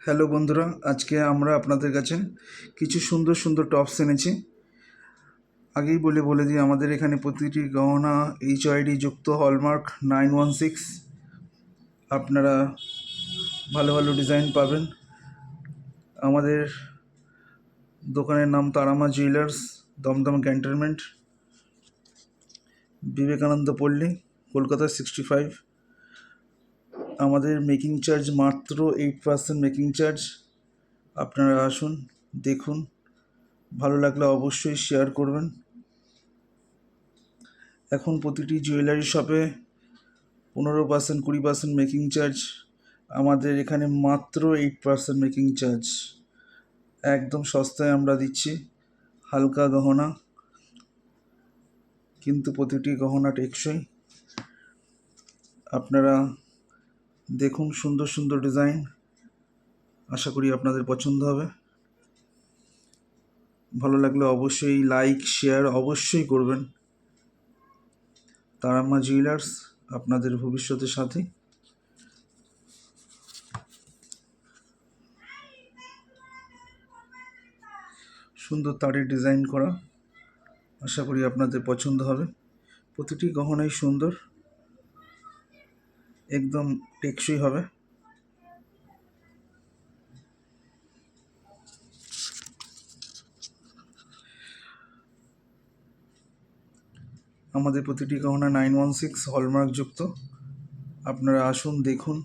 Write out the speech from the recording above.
Hello বন্ধুরা, আজকে আমরা আপনাদের কাছে কিছু সুন্দর সুন্দর টপস এনেছি। আগেই বলে দিই, আমাদের এখানে প্রতিটি গহনা HID যুক্ত, হলমার্ক 916। আপনারা ভালো ভালো ডিজাইন পাবেন। আমাদের দোকানের নাম তারামা জুয়েলার্স, দমদম ক্যান্টনমেন্ট, বিবেকানন্দ পল্লী, কলকাতা 65। আমাদের মেকিং চার্জ মাত্র 8% মেকিং চার্জ। আপনারা আসুন, দেখুন, ভালো লাগলে অবশ্যই শেয়ার করবেন। এখন প্রতিটি জুয়েলারি শপে 15%, 20% মেকিং চার্জ। আমাদের এখানে মাত্র 8% মেকিং চার্জ। একদম সস্তায় আমরা দিচ্ছি হালকা গহনা, কিন্তু প্রতিটি গহনা টেকসই। আপনারা দেখুন সুন্দর সুন্দর ডিজাইন, আশা করি আপনাদের পছন্দ হবে। ভালো লাগলে অবশ্যই লাইক শেয়ার অবশ্যই করবেন। তারামা জুয়েলার্স আপনাদের ভবিষ্যতের সাথী। সুন্দর তারের ডিজাইন করা, আশা করি আপনাদের পছন্দ হবে। প্রতিটি গহনাই সুন্দর, একদম টেকসই হবে। আমাদের প্রতিটি গহনা 916 হলমার্ক যুক্ত। আপনারা আসুন, দেখুন,